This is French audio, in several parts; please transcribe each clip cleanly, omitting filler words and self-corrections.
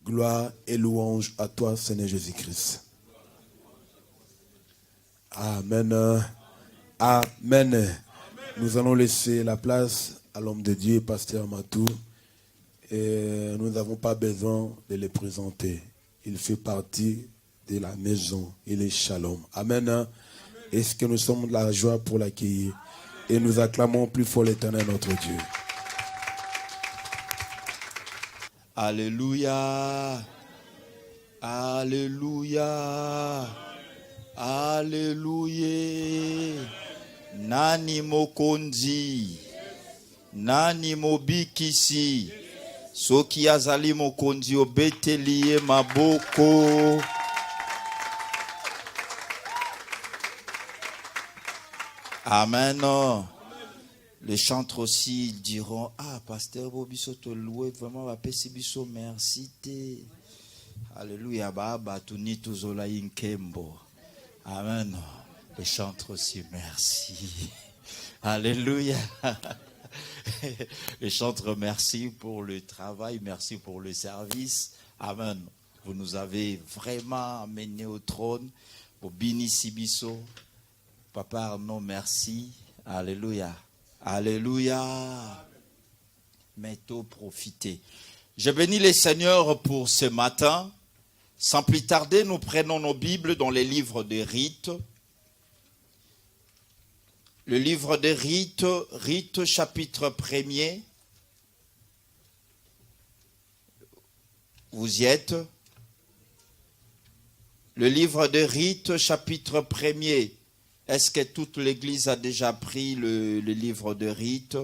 Gloire et louange à toi, Seigneur Jésus-Christ. Amen. Amen. Nous allons laisser la place à l'homme de Dieu, Pasteur Matou. Et nous n'avons pas besoin de le présenter. Il fait partie de la maison. Il est Shalom. Amen. Est-ce que nous sommes de la joie pour l'accueillir? Et nous acclamons plus fort l'Éternel, notre Dieu. Alléluia. Alléluia. Alléluia. Nani mokonzi. Nani mobikisi. Soki azali mokonzi obeteliye maboko. Amen. Les chantres aussi diront, ah, Pasteur Bobiso te loué, vraiment, Biso, merci. Alléluia, Baba, Tuni Tuzola Inkembo. Amen. Les chantres aussi, merci. Alléluia. Les chantres, merci pour le travail, merci pour le service. Amen. Vous nous avez vraiment amenés au trône. Bobini Sibiso. Papa Arnaud, merci. Alléluia. Alléluia. Mettons profiter. Je bénis les seigneurs pour ce matin. Sans plus tarder, nous prenons nos Bibles dans les livres de Rites. Le livre de Rites, Rites chapitre 1er. Vous y êtes? Le livre de Rites chapitre 1er. Est-ce que toute l'Église a déjà pris le livre de Rites?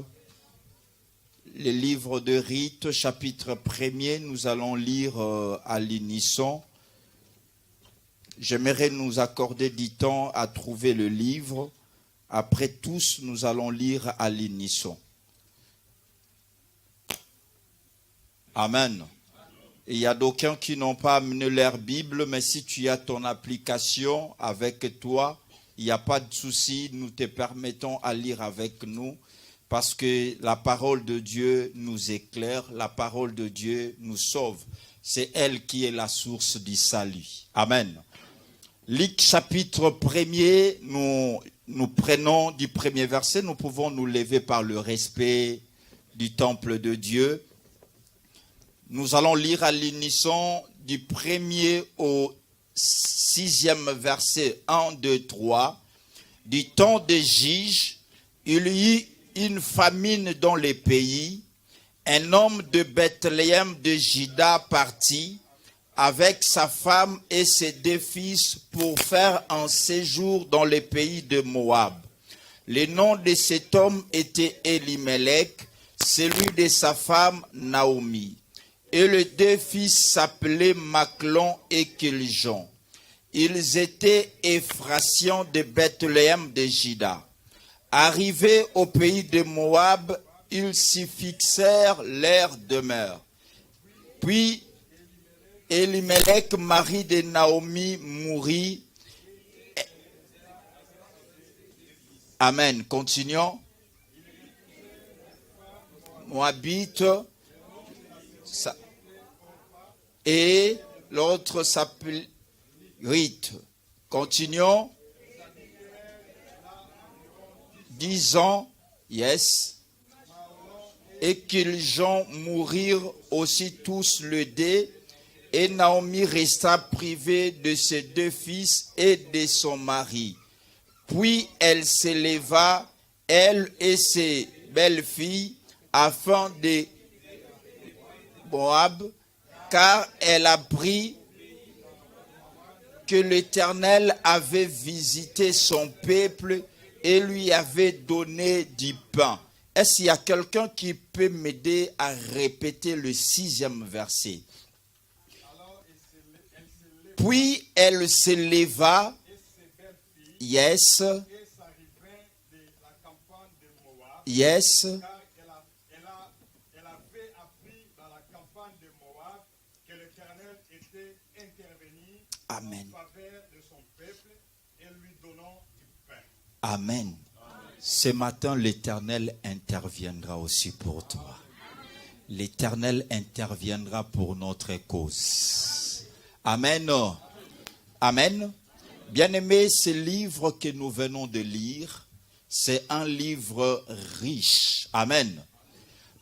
Le livre de Rites, chapitre 1er, nous allons lire à l'unisson. J'aimerais nous accorder du temps à trouver le livre. Après tous, nous allons lire à l'unisson. Amen. Il y a d'aucuns qui n'ont pas amené leur Bible, mais si tu as ton application avec toi, il n'y a pas de souci, nous te permettons à lire avec nous parce que la parole de Dieu nous éclaire, la parole de Dieu nous sauve. C'est elle qui est la source du salut. Amen. Luc chapitre 1er, nous prenons du premier verset, nous pouvons nous lever par le respect du temple de Dieu. Nous allons lire à l'unisson du premier au 6e verset, 1, 2, 3. Du temps des juges, il y eut une famine dans les pays. Un homme de Bethléem de Juda partit avec sa femme et ses 2 fils pour faire un séjour dans les pays de Moab. Le nom de cet homme était Elimelech, celui de sa femme Naomi. Et les 2 fils s'appelaient Maclon et Kiljon. Ils étaient Éphratiens de Bethléem de Juda. Arrivés au pays de Moab, ils s'y fixèrent leur demeure. Puis Elimelech, mari de Naomi, mourut. Amen. Continuons. Moabite. Et l'autre s'appelle Rite. Continuons. 10 ans, yes. Et qu'ils ont mourir aussi tous le deux. Et Naomi resta privée de ses 2 fils et de son mari. Puis elle s'éleva, elle et ses belles-filles, afin de Moab, car elle apprit que l'Éternel avait visité son peuple et lui avait donné du pain. Est-ce qu'il y a quelqu'un qui peut m'aider à répéter le 6e verset? Puis elle se leva, yes, yes, amen. Amen. Ce matin, l'Éternel interviendra aussi pour toi. l'Éternel interviendra pour notre cause. Amen. Amen. Bien-aimés, ce livre que nous venons de lire, c'est un livre riche. Amen.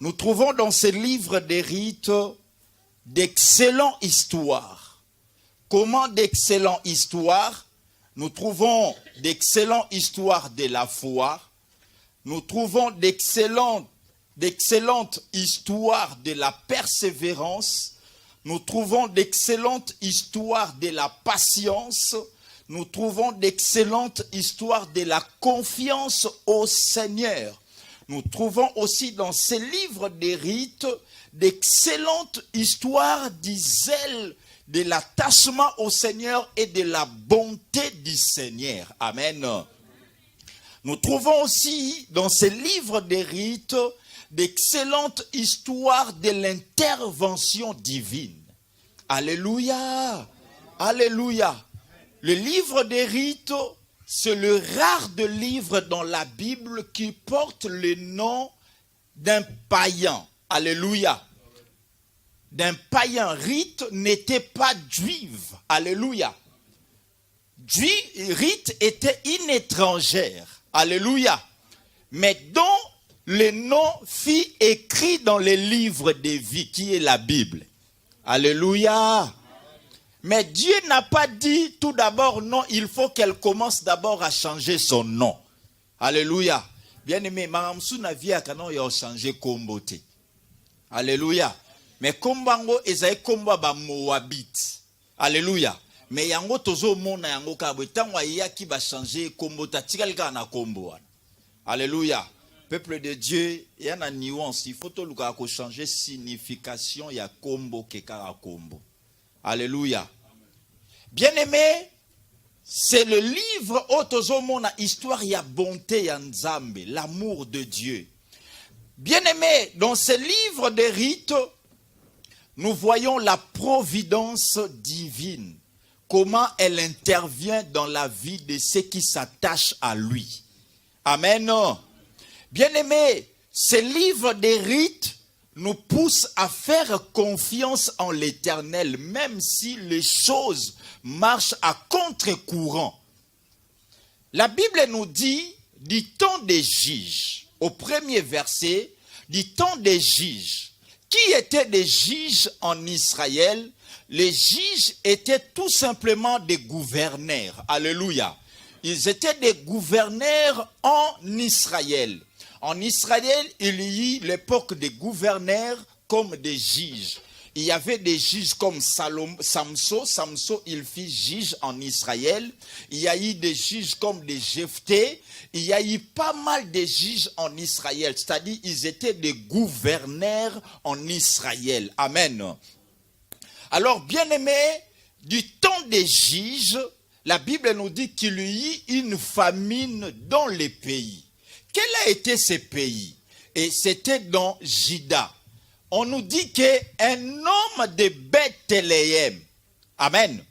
Nous trouvons dans ce livre des rites d'excellentes histoires. Comment d'excellentes histoires? Nous trouvons d'excellentes histoires de la foi. Nous trouvons d'excellentes histoires de la persévérance. Nous trouvons d'excellentes histoires de la patience. Nous trouvons d'excellentes histoires de la confiance au Seigneur. Nous trouvons aussi dans ces livres des rites d'excellentes histoires du zèle, de l'attachement au Seigneur et de la bonté du Seigneur. Amen. Nous trouvons aussi dans ces livres des rites d'excellentes histoires de l'intervention divine. Alléluia. Alléluia. Le livre des rites, c'est le rare de livres dans la Bible qui porte le nom d'un païen. Alléluia. D'un païen. Rite n'était pas juive. Alléluia. Rite était une étrangère. Alléluia. Mais dont le nom fut écrit dans le livre des vies, qui est la Bible. Alléluia. Mais Dieu n'a pas dit tout d'abord non, il faut qu'elle commence d'abord à changer son nom. Alléluia. Bien-aimé, Maramsou n'a vu qu'à non, il a changé komboté. Alléluia. Mais kombango ezaï komba ba Moabite. Alléluia. Mais yango tozo mona yango kabwe tangwa yaki ba changer kombota tikalika na kombo. Alléluia. Peuple de Dieu, il y a une nuance. Il faut tout le changer signification ya kombo kekara kombo. Alléluia. Bien-aimé, c'est le livre Otozomona histoire ya bonté ya Nzambe, l'amour de Dieu. Bien-aimé, dans ce livre des rites, nous voyons la providence divine. Comment elle intervient dans la vie de ceux qui s'attachent à lui. Amen. Bien-aimé, ce livre des rites nous pousse à faire confiance en l'Éternel, même si les choses marchent à contre-courant. La Bible nous dit, du temps des juges, au premier verset, du temps des juges. Qui étaient des juges en Israël? Les juges étaient tout simplement des gouverneurs. Alléluia. Ils étaient des gouverneurs en Israël. En Israël, il y eut l'époque des gouverneurs comme des juges. Il y avait des juges comme Samson. Samson, il fut juge en Israël. Il y a eu des juges comme des Jephthé. Il y a eu pas mal de juges en Israël. C'est-à-dire, ils étaient des gouverneurs en Israël. Amen. Alors, bien-aimés, du temps des juges, la Bible nous dit qu'il y eut une famine dans les pays. Quel a été ce pays? Et c'était dans Juda. On nous dit qu'un homme de Bethléem. Amen.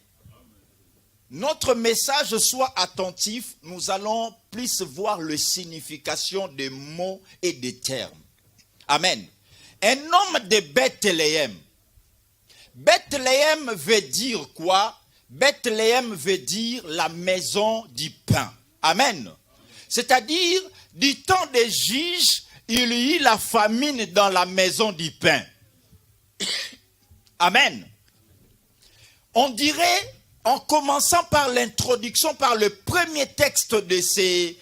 Notre message soit attentif. Nous allons plus voir la signification des mots et des termes. Amen. Un homme de Bethléem. Bethléem veut dire quoi? Bethléem veut dire la maison du pain. Amen. C'est-à-dire, du temps des juges, il y eut la famine dans la maison du pain. Amen. On dirait, en commençant par l'introduction, par le premier texte de ces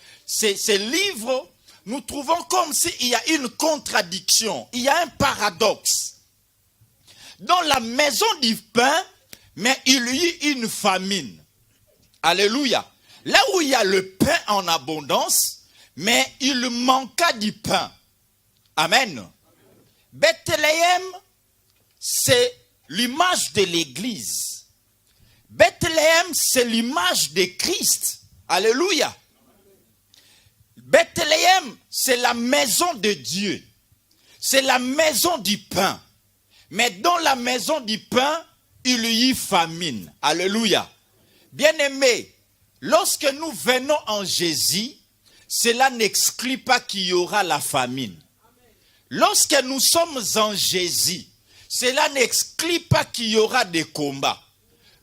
livres, nous trouvons comme s'il y a une contradiction, il y a un paradoxe. Dans la maison du pain, mais il y eut une famine. Alléluia. Là où il y a le pain en abondance, mais il manqua du pain. Amen. Bethléem, c'est l'image de l'Église. Bethléem, c'est l'image de Christ. Alléluia. Bethléem, c'est la maison de Dieu. C'est la maison du pain. Mais dans la maison du pain, il y eut famine. Alléluia. Bien-aimés, lorsque nous venons en Jésus, cela n'exclut pas qu'il y aura la famine. Lorsque nous sommes en Jésus, cela n'exclut pas qu'il y aura des combats.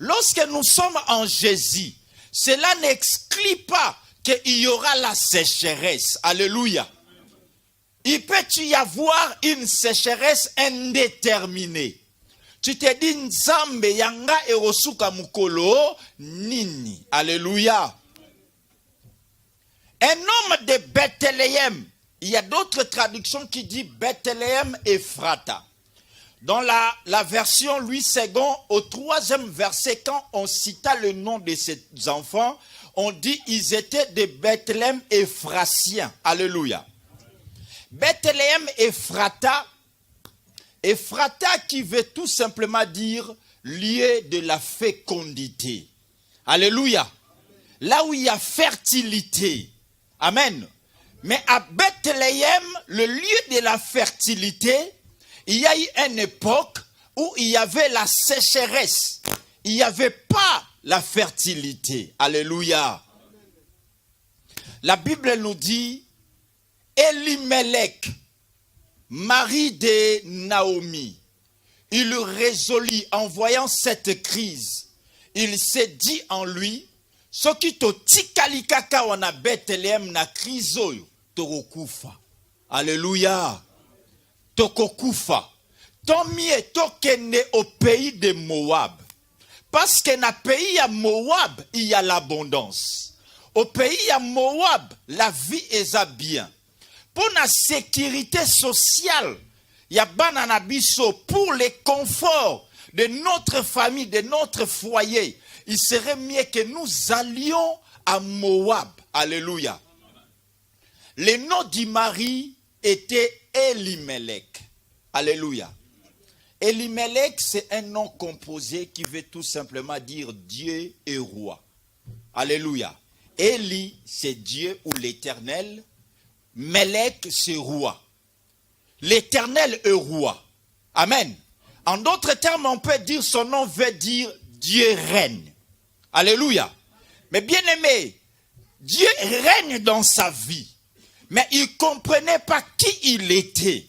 Lorsque nous sommes en Jésus, cela n'exclut pas qu'il y aura la sécheresse. Alléluia. Il peut y avoir une sécheresse indéterminée. Tu te dis Nzambe yanga erosuka mukolo nini. Alléluia. Un homme de Bethléem. Il y a d'autres traductions qui disent Bethléem Ephrata. Dans la version Louis II, au 3e verset, quand on cita le nom de ces enfants, on dit ils étaient de Bethléem Ephratiens. Alléluia. Bethléem Ephrata. Ephrata qui veut tout simplement dire lieu de la fécondité. Alléluia. Là où il y a fertilité. Amen. Mais à Bethléem, le lieu de la fertilité, il y a eu une époque où il y avait la sécheresse. Il n'y avait pas la fertilité. Alléluia. La Bible nous dit, Elimelech, mari de Naomi, il résolut en voyant cette crise. Il s'est dit en lui, ce qui to tikali kaka wana Bethléem na crise oyo tokokufa. Alléluia. Tokokufa. Tant mieux tokende au pays de Moab. Parce que na pays à Moab, il y a l'abondance. Au pays à Moab, la vie est bien. Pour la sécurité sociale, il y a bananabiso pour le confort de notre famille, de notre foyer. Il serait mieux que nous allions à Moab. Alléluia. Le nom du mari était Elimelech. Alléluia. Elimelech, c'est un nom composé qui veut tout simplement dire Dieu et roi. Alléluia. Eli, c'est Dieu ou l'Éternel. Melech, c'est roi. L'Éternel est roi. Amen. En d'autres termes, on peut dire son nom veut dire Dieu règne. Alléluia. Mais bien aimé, Dieu règne dans sa vie. Mais il ne comprenait pas qui il était.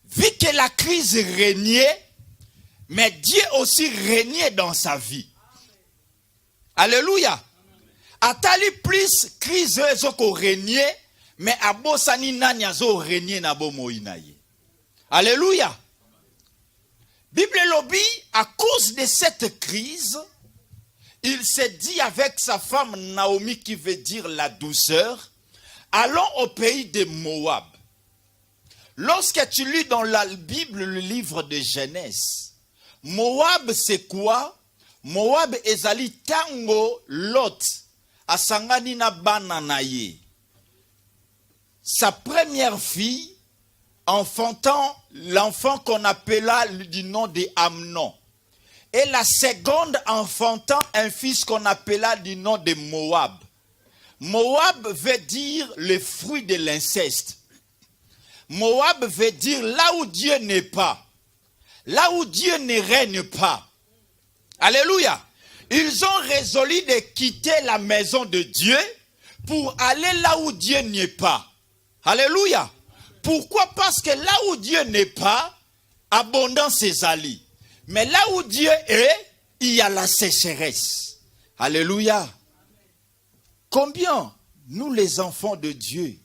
Vu que la crise régnait, mais Dieu aussi régnait dans sa vie. Alléluia. Atali plus crise ezoko régnait, mais abosani nani azo régner na bomo inaye. Alléluia. Bible lobby, à cause de cette crise, il s'est dit avec sa femme Naomi, qui veut dire la douceur, allons au pays de Moab. Lorsque tu lis dans la Bible le livre de Genèse, Moab c'est quoi? Moab ezali tango Lot asangani na bana na ye. Sa première fille enfantant l'enfant qu'on appela du nom de Amnon. Et la seconde enfantant un fils qu'on appela du nom de Moab. Moab veut dire le fruit de l'inceste. Moab veut dire là où Dieu n'est pas. Là où Dieu ne règne pas. Alléluia. Ils ont résolu de quitter la maison de Dieu pour aller là où Dieu n'est pas. Alléluia. Pourquoi? Parce que là où Dieu n'est pas, abondance est alliée. Mais là où Dieu est, il y a la sécheresse. Alléluia. Combien, nous les enfants de Dieu,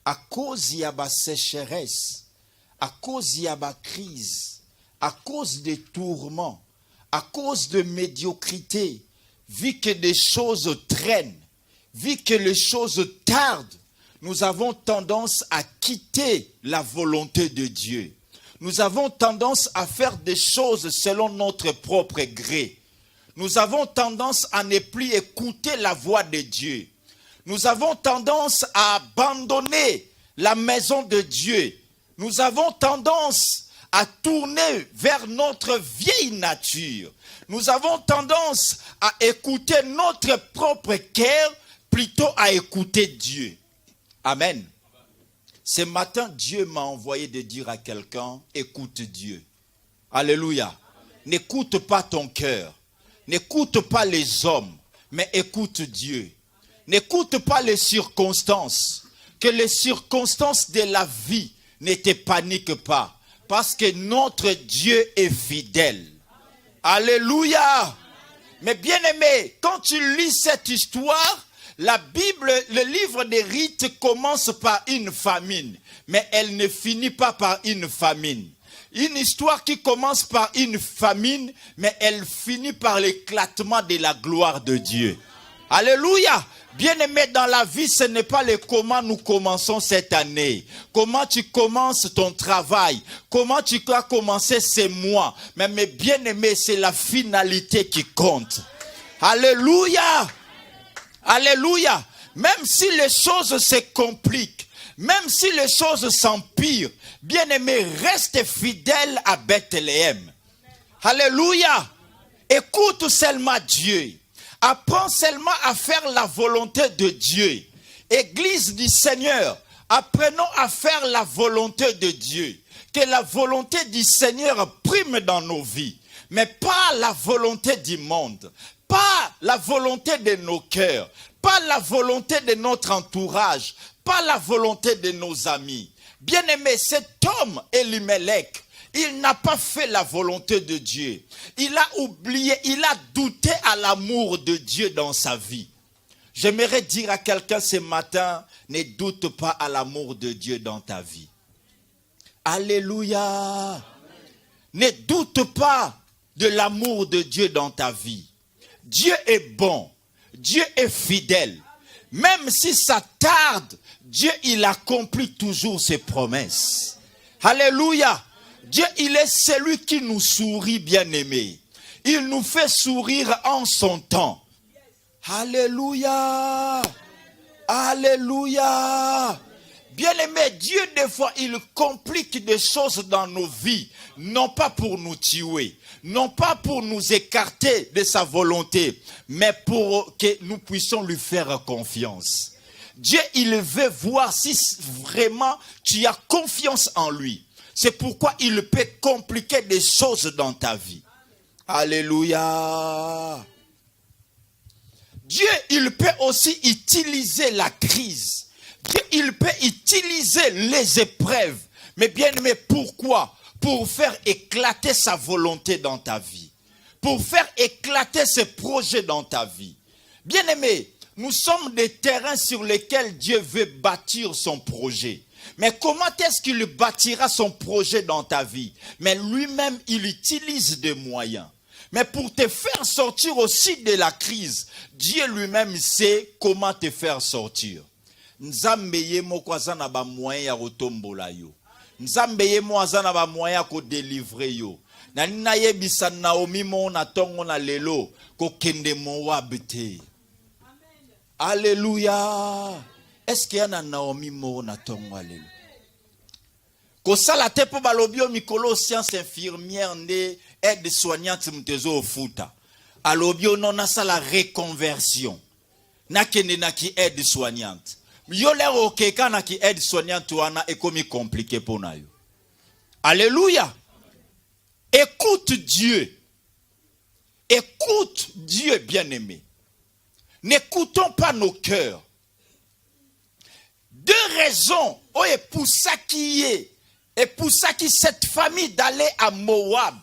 à cause de la sécheresse, à cause de la crise, à cause des tourments, à cause de médiocrité, vu que des choses traînent, vu que les choses tardent, nous avons tendance à quitter la volonté de Dieu. Nous avons tendance à faire des choses selon notre propre gré. Nous avons tendance à ne plus écouter la voix de Dieu. Nous avons tendance à abandonner la maison de Dieu. Nous avons tendance à tourner vers notre vieille nature. Nous avons tendance à écouter notre propre cœur plutôt à écouter Dieu. Amen. Ce matin, Dieu m'a envoyé de dire à quelqu'un, écoute Dieu. Alléluia. N'écoute pas ton cœur. N'écoute pas les hommes, mais écoute Dieu. N'écoute pas les circonstances. Que les circonstances de la vie Ne te panique pas. Parce que notre Dieu est fidèle. Alléluia. Mais bien aimé, quand tu lis cette histoire, la Bible, le livre des rites commence par une famine. Mais elle ne finit pas par une famine. Une histoire qui commence par une famine, mais elle finit par l'éclatement de la gloire de Dieu. Alléluia. Bien-aimé, dans la vie, ce n'est pas le comment nous commençons cette année. Comment tu commences ton travail. Comment tu as commencé ces mois. Mais bien-aimé, c'est la finalité qui compte. Alléluia. Alléluia. Même si les choses se compliquent, même si les choses s'empirent, bien-aimé, reste fidèle à Bethléem. Alléluia. Écoute seulement Dieu. Apprends seulement à faire la volonté de Dieu. Église du Seigneur, apprenons à faire la volonté de Dieu. Que la volonté du Seigneur prime dans nos vies. Mais pas la volonté du monde. Pas la volonté de nos cœurs. Pas la volonté de notre entourage. Pas la volonté de nos amis. Bien-aimé, cet homme, Elimelech, il n'a pas fait la volonté de Dieu. Il a oublié, il a douté à l'amour de Dieu dans sa vie. J'aimerais dire à quelqu'un ce matin, ne doute pas à l'amour de Dieu dans ta vie. Alléluia. Ne doute pas de l'amour de Dieu dans ta vie. Dieu est bon. Dieu est fidèle. Même si ça tarde, Dieu, il accomplit toujours ses promesses. Alléluia. Dieu, il est celui qui nous sourit, bien-aimé. Il nous fait sourire en son temps. Alléluia. Alléluia. Bien-aimé, Dieu, des fois, il complique des choses dans nos vies. Non pas pour nous tuer. Non pas pour nous écarter de sa volonté. Mais pour que nous puissions lui faire confiance. Dieu, il veut voir si vraiment tu as confiance en lui. C'est pourquoi il peut compliquer des choses dans ta vie. Alléluia. Dieu, il peut aussi utiliser la crise. Dieu, il peut utiliser les épreuves. Mais bien aimé, pourquoi? Pour faire éclater sa volonté dans ta vie. Pour faire éclater ses projets dans ta vie. Bien aimé, nous sommes des terrains sur lesquels Dieu veut bâtir son projet. Mais comment est-ce qu'il bâtira son projet dans ta vie? Mais lui-même, il utilise des moyens. Mais pour te faire sortir aussi de la crise, Dieu lui-même sait comment te faire sortir. Nzambeye mo kwazana ba moyen ya kotombola yo. Nzambeye mo azana ba moyen ya ko délivrer yo. Na nina yebisa Naomi mo na tongo na lelo ko kende mo wabite. Alléluia. Est-ce qu'il y a un Naomi mo na tongo na lelo? Ko sala te po balobio mikolo science infirmière ne aide soignante mtezo ofuta. Alobio non na sala reconversion. Na kende na ki aide soignante. Yo le okeka na ki aide soignante wana ekomi compliqué pour na yo. Alléluia. Écoute Dieu. Écoute Dieu bien-aimé. N'écoutons pas nos cœurs. Deux raisons. Oh, et pour ça qui est. Et pour ça qui cette famille d'aller à Moab.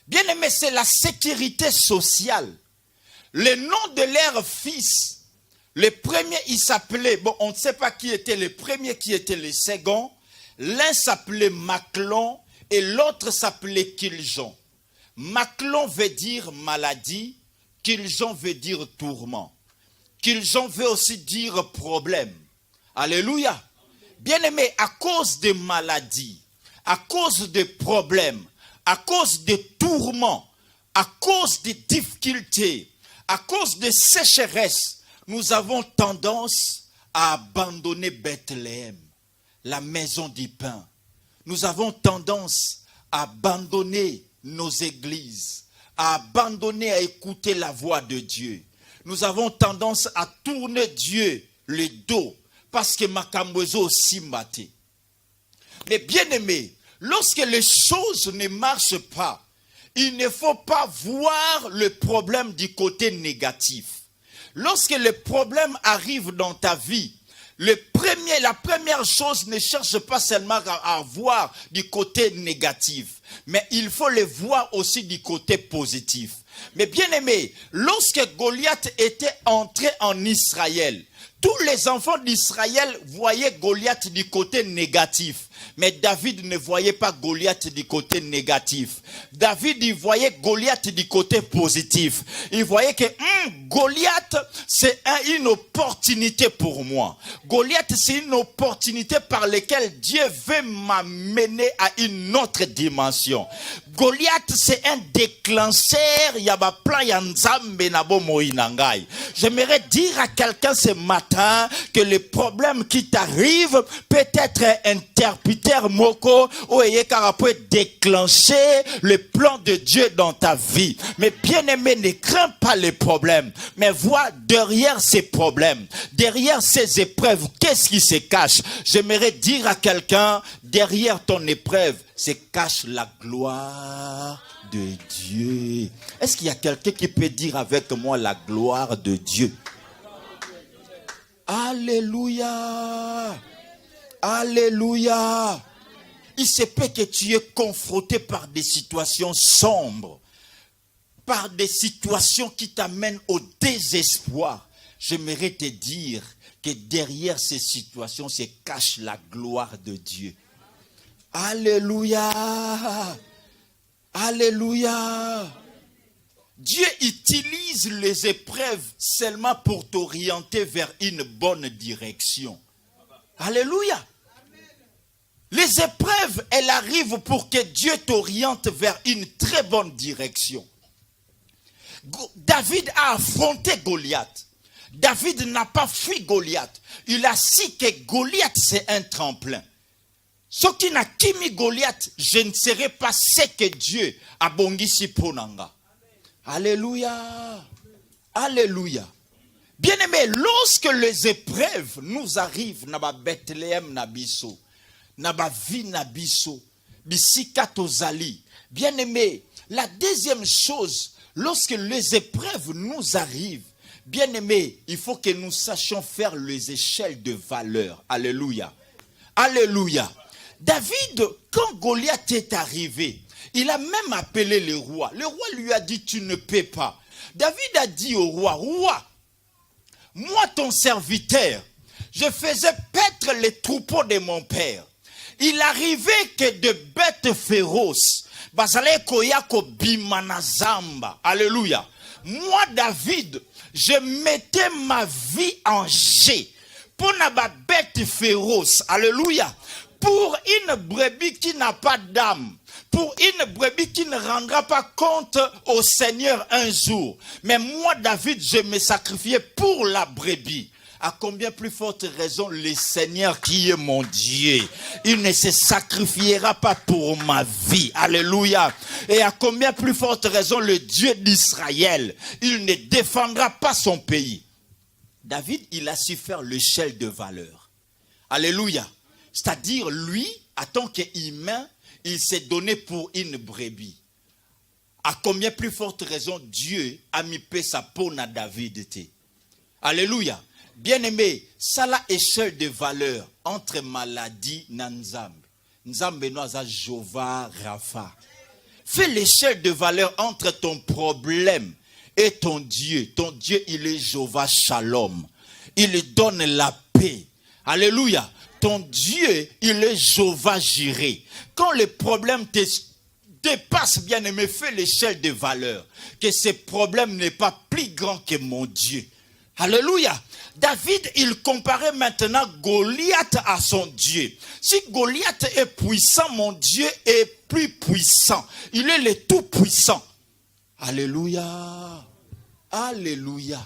Bien-aimé, c'est la sécurité sociale. Le nom de leur fils. Le premier, il s'appelait, bon, on ne sait pas qui était le premier, qui était le second. L'un s'appelait Maclon et l'autre s'appelait Kiljon. Maclon veut dire maladie, Kiljon veut dire tourment. Kiljon veut aussi dire problème. Alléluia. Bien-aimé, à cause de maladies, à cause de problèmes, à cause de tourments, à cause de difficultés, à cause de sécheresse, nous avons tendance à abandonner Bethléem, la maison du pain. Nous avons tendance à abandonner nos églises, à abandonner à écouter la voix de Dieu. Nous avons tendance à tourner Dieu le dos parce que Makambozo Simbate. Mais bien aimé, lorsque les choses ne marchent pas, il ne faut pas voir le problème du côté négatif. Lorsque le problème arrive dans ta vie, la première chose, ne cherche pas seulement à voir du côté négatif, mais il faut le voir aussi du côté positif. Mais bien aimé, lorsque Goliath était entré en Israël, tous les enfants d'Israël voyaient Goliath du côté négatif. Mais David ne voyait pas Goliath du côté négatif. David, il voyait Goliath du côté positif. Il voyait que Goliath, c'est une opportunité pour moi. Goliath, c'est une opportunité par laquelle Dieu veut m'amener à une autre dimension. Goliath, c'est un déclencheur. J'aimerais dire à quelqu'un ce matin que les problèmes qui t'arrivent peut être interprété moko ou peut déclencher le plan de Dieu dans ta vie. Mais bien aimé, ne crains pas les problèmes, mais vois derrière ces problèmes, derrière ces épreuves, qu'est-ce qui se cache? J'aimerais dire à quelqu'un, derrière ton épreuve se cache la gloire de Dieu. Est-ce qu'il y a quelqu'un qui peut dire avec moi la gloire de Dieu? Alléluia. Alléluia. Il se peut que tu es confronté par des situations sombres, par des situations qui t'amènent au désespoir. J'aimerais te dire que derrière ces situations se cache la gloire de Dieu. Alléluia. Alléluia. Dieu utilise les épreuves seulement pour t'orienter vers une bonne direction. Alléluia. Les épreuves, elles arrivent pour que Dieu t'oriente vers une très bonne direction. David a affronté Goliath. David n'a pas fui Goliath. Il a su que Goliath, c'est un tremplin. Ce qui n'a kimi Goliath, je ne serai pas ce que Dieu a bongisi ponanga. Alléluia. Alléluia. Bien-aimé, lorsque les épreuves nous arrivent, naba Bethléem nabiso, naba vie nabiso, bisika tozali. Bien-aimé, la deuxième chose, lorsque les épreuves nous arrivent, bien-aimé, il faut que nous sachions faire les échelles de valeur. Alléluia. Alléluia. David, quand Goliath est arrivé, il a même appelé le roi. Le roi lui a dit, tu ne peux pas. David a dit au roi, roi, moi ton serviteur, je faisais paître les troupeaux de mon père. Il arrivait que de bêtes féroces, alléluia. Moi David, je mettais ma vie en jeu pour une bête féroce, alléluia. Pour une brebis qui n'a pas d'âme, pour une brebis qui ne rendra pas compte au Seigneur un jour. Mais moi, David, je me sacrifiais pour la brebis. À combien plus forte raison le Seigneur qui est mon Dieu, il ne se sacrifiera pas pour ma vie. Alléluia. Et à combien plus forte raison le Dieu d'Israël, il ne défendra pas son pays. David, il a su faire l'échelle de valeur. Alléluia. C'est-à-dire, lui, en tant qu'humain, il s'est donné pour une brebis. À combien plus forte raison Dieu a mis paix sa peau na David. Alléluia. Bien-aimé, ça la échelle de valeur entre maladie et Nzambe. Nzambe noza Jova Rafa. Fais l'échelle de valeur entre ton problème et ton Dieu. Ton Dieu, il est Jova Shalom. Il donne la paix. Alléluia. Ton Dieu, il est Jéhovah Jireh. Quand le problème te dépasse, bien aimé, fais l'échelle de valeur. Que ce problème n'est pas plus grand que mon Dieu. Alléluia. David, il comparait maintenant Goliath à son Dieu. Si Goliath est puissant, mon Dieu est plus puissant. Il est le tout-puissant. Alléluia. Alléluia.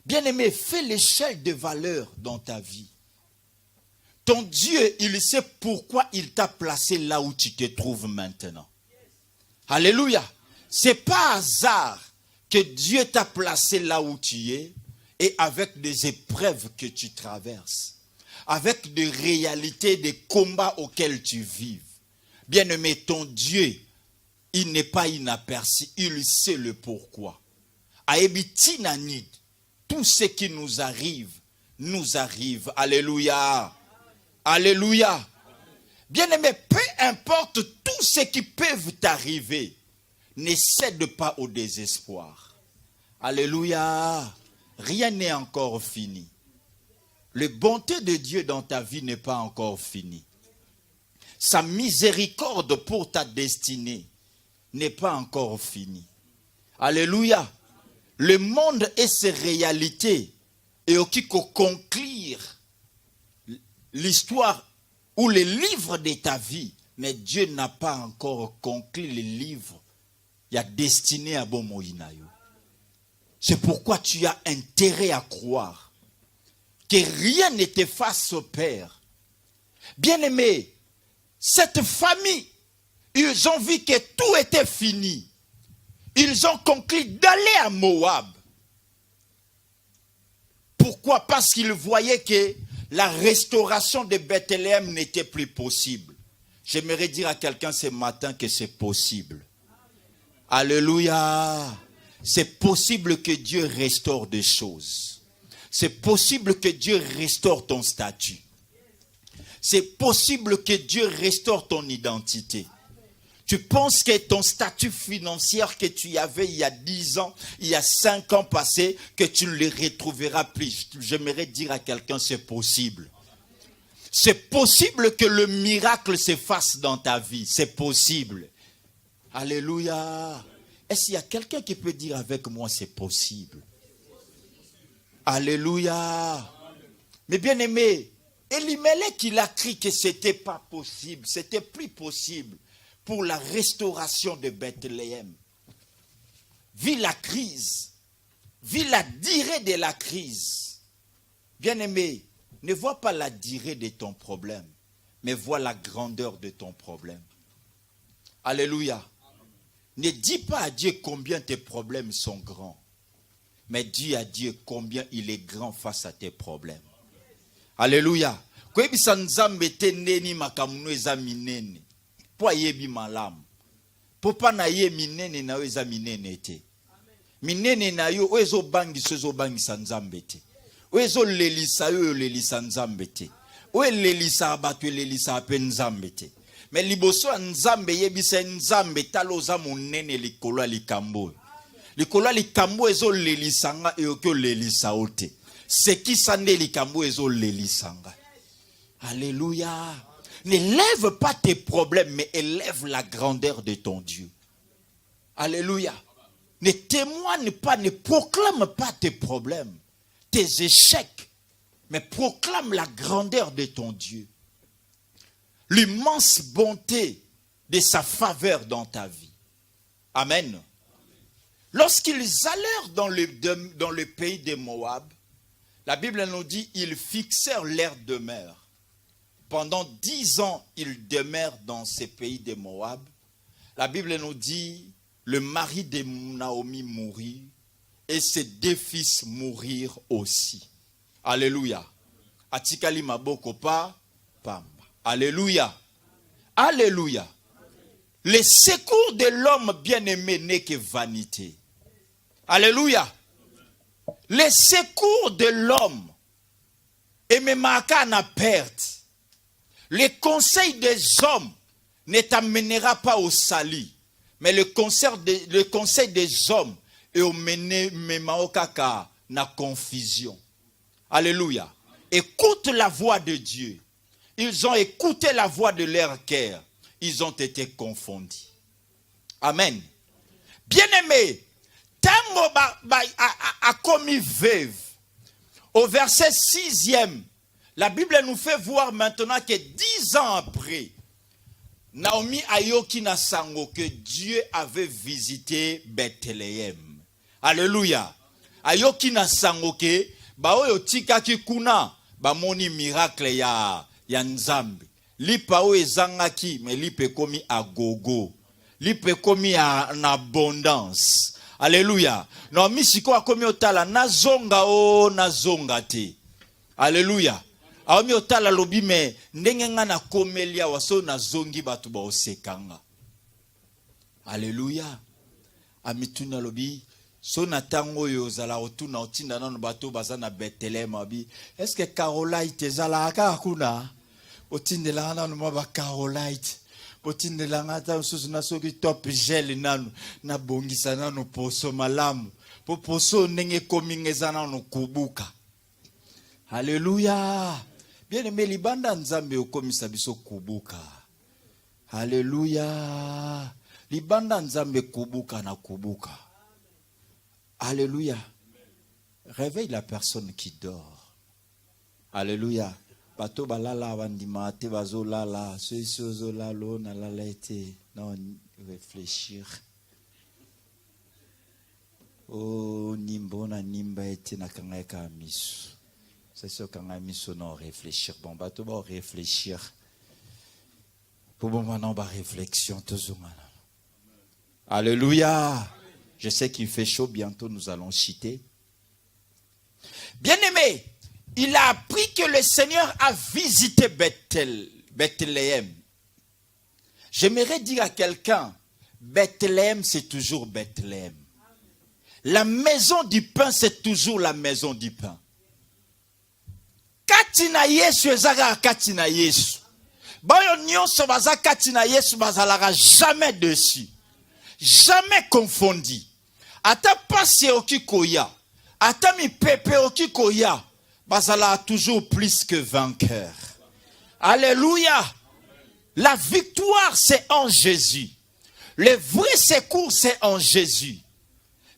Bien aimé, fais l'échelle de valeur dans ta vie. Ton Dieu, il sait pourquoi il t'a placé là où tu te trouves maintenant. Alléluia. C'est pas hasard que Dieu t'a placé là où tu es et avec des épreuves que tu traverses, avec des réalités, des combats auxquels tu vives. Bien-aimé, ton Dieu, il n'est pas inaperçu, il sait le pourquoi. Aebiti nanid, tout ce qui nous arrive, nous arrive. Alléluia. Alléluia. Bien-aimé, peu importe tout ce qui peut t'arriver, ne cède pas au désespoir. Alléluia. Rien n'est encore fini. La bonté de Dieu dans ta vie n'est pas encore finie. Sa miséricorde pour ta destinée n'est pas encore finie. Alléluia. Le monde et ses réalités et qui conclure l'histoire ou les livres de ta vie, mais Dieu n'a pas encore conclu les livres. Il y a destiné à bon moïnayo. C'est pourquoi tu as intérêt à croire que rien ne t'efface au Père. Bien-aimé, cette famille, ils ont vu que tout était fini. Ils ont conclu d'aller à Moab. Pourquoi? Parce qu'ils voyaient que la restauration de Bethléem n'était plus possible. J'aimerais dire à quelqu'un ce matin que c'est possible. Alléluia. C'est possible que Dieu restaure des choses. C'est possible que Dieu restaure ton statut. C'est possible que Dieu restaure ton identité. Tu penses que ton statut financier que tu avais il y a 10 ans, il y a 5 ans passés, que tu ne le retrouveras plus. J'aimerais dire à quelqu'un, c'est possible. C'est possible que le miracle se fasse dans ta vie. C'est possible. Alléluia. Est-ce qu'il y a quelqu'un qui peut dire avec moi, c'est possible? Alléluia. Mais bien aimé, Elimelech, il a crié que ce n'était pas possible. C'était plus possible pour la restauration de Bethléem. Vu la crise, vu la durée de la crise. Bien aimé, ne vois pas la durée de ton problème, mais vois la grandeur de ton problème. Alléluia. Ne dis pas à Dieu combien tes problèmes sont grands, mais dis à Dieu combien il est grand face à tes problèmes. Alléluia. Kwebisa nzambe te neni makamuno eza minene. Po ayebi malamu. Po pa na ye minene na yo eza minene te. Minene na yo oezo bangisa ezo bangisa nzambe te. Oezo lelisa yo lelisa nzambe te. Oe lelisa bato lelisa pe nzambe te. Mais liboso nzambe yebisa nzambe taloza monene likolo likambo. Likolo likambo ezo lelisanga e okyo lelisa ote. Seki sande likambo ezo lelisanga. Alléluia. Ne lève pas tes problèmes, mais élève la grandeur de ton Dieu. Alléluia. Ne témoigne pas, ne proclame pas tes problèmes, tes échecs, mais proclame la grandeur de ton Dieu. L'immense bonté de sa faveur dans ta vie. Amen. Lorsqu'ils allèrent dans le pays de Moab, la Bible nous dit, ils fixèrent leur demeure. Pendant 10 ans, ils demeurent dans ce pays de Moab. La Bible nous dit, le mari de Naomi mourit et ses 2 fils mourirent aussi. Alléluia. Atikali maboko pa pamba. Alléluia. Alléluia. Le secours de l'homme bien-aimé n'est que vanité. Alléluia. Le secours de l'homme et même à perte. Le conseil des hommes ne t'amènera pas au salut, mais le conseil des hommes est au memaokaka na confusion. Alléluia. Écoute la voix de Dieu. Ils ont écouté la voix de leur cœur. Ils ont été confondus. Amen. Bien-aimé, Tango a commis veuve. Au verset 6e, la Bible nous fait voir maintenant que 10 ans après, Naomi ayoki na sango que Dieu avait visité Bethléem. Alléluia. Ayoki na sango que baoyo tikaki kuna bamoni miracle ya nzambe. Lipa o ezangaki mais lipe komi agogo. Lipe komi en abondance. Alléluia. Naomi siko akomi otala nazonga o nazonga te. Alléluia. Aomi otala lobi me ndenge nga na komelia waso na zongi batu ba osekanga. Alléluia. Amituna lobi Sonatango yozala otuna otinda nanu bato bazana Bethlehem abi. Est-ce que Carolite ezala akakuna? Otindela nanu maba Carolite. Otindela ngata ususu na soki top gel nanu na bongisa nanu poso malamu. Poso nenge komingeza nanu kubuka. Alléluia. Bien aimé libanda nzambe okomisa biso kubuka. Alléluia. Libanda nzambe kubuka na kubuka. Alléluia. Réveille la personne qui dort. Alléluia. Bato balala bandima te bazo lala, sozo lalo na lala ete. Non, réfléchir. Oh nimbo na nimba ete na kangaka misu. C'est ce qu'on a mis sur non réfléchir. Bon, bah, tout va réfléchir. Pour bon, maintenant, bah, réflexion, toujours. Alléluia. Je sais qu'il fait chaud, bientôt nous allons chiter. Bien-aimé, il a appris que le Seigneur a visité Bethléem. J'aimerais dire à quelqu'un, Bethléem, c'est toujours Bethléem. La maison du pain, c'est toujours la maison du pain. Katina Yesu ezaka katina Yesu. Bayo nyonso baza katina Yesu bazalaka jamais dessus. Jamais confondu. Ata pasi okikoya, ata mi pepe okikoya, bazala toujours plus que vainqueur. Alléluia. La victoire c'est en Jésus. Le vrai secours c'est en Jésus.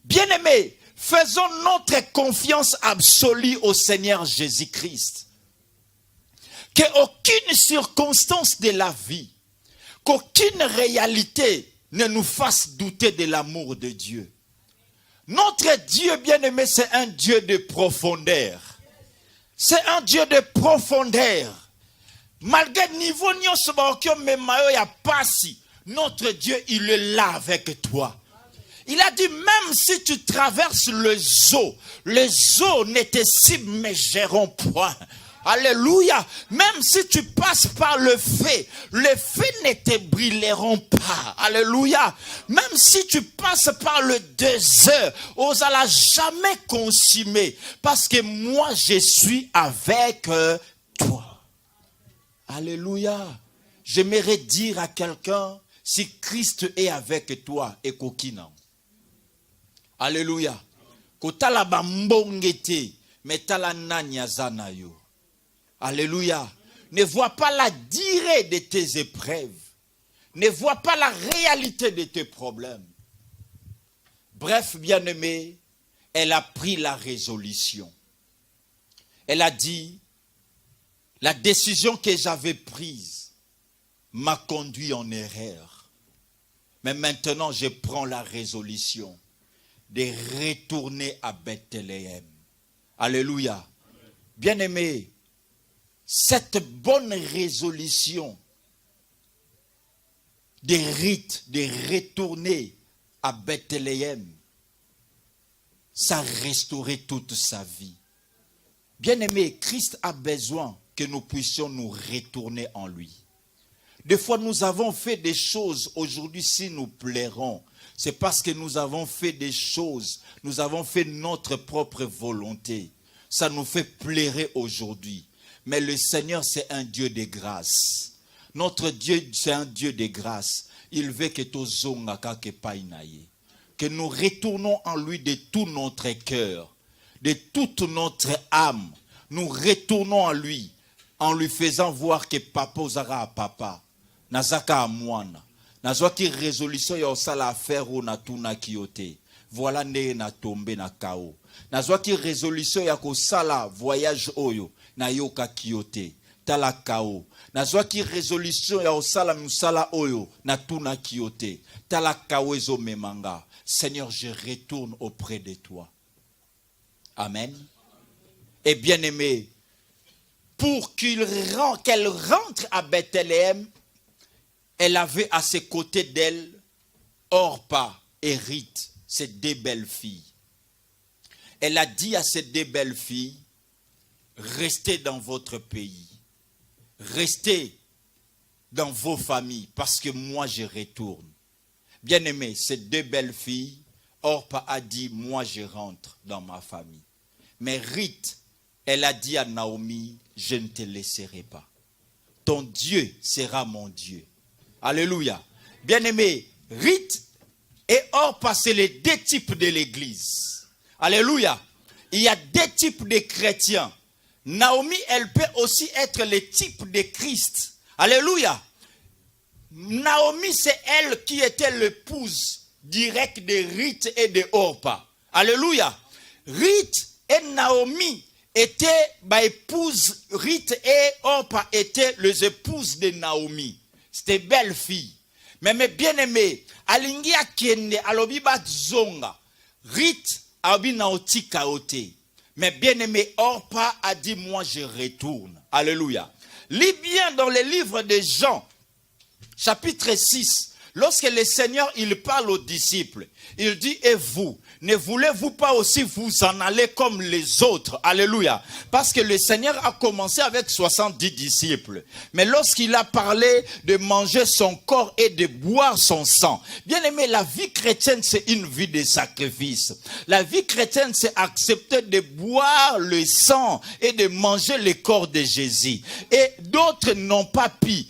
Bien-aimés, faisons notre confiance absolue au Seigneur Jésus-Christ. Qu'aucune circonstance de la vie, qu'aucune réalité ne nous fasse douter de l'amour de Dieu. Notre Dieu bien-aimé, c'est un Dieu de profondeur. C'est un Dieu de profondeur. Malgré le niveau notre Dieu, il est là avec toi. Il a dit, même si tu traverses les eaux ne te submergeront point. Alléluia. Même si tu passes par le feu ne te brûleront pas. Alléluia. Même si tu passes par le désert, on ne l'a jamais consumé. Parce que moi, je suis avec toi. Alléluia. J'aimerais dire à quelqu'un, si Christ est avec toi, et kokina. Alléluia. Kotala bambongete, metala nanya zanayo. Alléluia. Ne vois pas la durée de tes épreuves. Ne vois pas la réalité de tes problèmes. Bref, bien-aimé, elle a pris la résolution. Elle a dit, la décision que j'avais prise m'a conduit en erreur. Mais maintenant, je prends la résolution de retourner à Bethléem. Alléluia. Bien-aimé, cette bonne résolution de rite, de retourner à Bethléem, ça a restauré toute sa vie. Bien-aimé, Christ a besoin que nous puissions nous retourner en lui. Des fois, nous avons fait des choses, aujourd'hui, si nous plairons, c'est parce que nous avons fait des choses, nous avons fait notre propre volonté. Ça nous fait plaire aujourd'hui. Mais le Seigneur, c'est un Dieu de grâce. Notre Dieu, c'est un Dieu de grâce. Il veut que nous retournons en lui de tout notre cœur, de toute notre âme. Nous retournons en lui faisant voir que papa ozaka papa, nazaka amwana. Nazwa ki résolution ya osala affaire ou na tuna kiyote. Voilà ne na tombe na kao. Nazwa ki résolution ya kosala voyage oyo na yoka kiyote. Tala kao. Nazwa ki résolution ya osala musala oyo na tuna kiyote. Tala kao ezo memanga. Seigneur, je retourne auprès de toi. Amen. Et bien aimé, pour qu'elle rentre à Bethléem, elle avait à ses côtés d'elle Orpa et Rite, ces deux belles filles. Elle a dit à ces deux belles filles, restez dans votre pays, restez dans vos familles, parce que moi je retourne. Bien aimé, ces deux belles filles Orpa a dit, moi je rentre dans ma famille. Mais Ruth, elle a dit à Naomi, je ne te laisserai pas. Ton Dieu sera mon Dieu. Alléluia. Bien-aimé, Ruth et Orpa, c'est les deux types de l'église. Alléluia. Il y a deux types de chrétiens. Naomi, elle peut aussi être le type de Christ. Alléluia. Naomi, c'est elle qui était l'épouse directe de Ruth et de Orpa. Alléluia. Ruth et Naomi étaient épouses. Ruth et Orpa étaient les épouses de Naomi. C'était belle fille. Mais mes bien-aimés, alingi akende alobi ba zonga. Ruth alobi naoti kaote. Mais bien-aimé, Orpa a dit, moi je retourne. Alléluia. Lis bien dans le livre de Jean, chapitre 6, lorsque le Seigneur il parle aux disciples, il dit, et vous, ne voulez-vous pas aussi vous en aller comme les autres? Alléluia. Parce que le Seigneur a commencé avec 70 disciples. Mais lorsqu'il a parlé de manger son corps et de boire son sang, bien aimé, la vie chrétienne, c'est une vie de sacrifice. La vie chrétienne, c'est accepter de boire le sang et de manger le corps de Jésus. Et d'autres n'ont pas pu.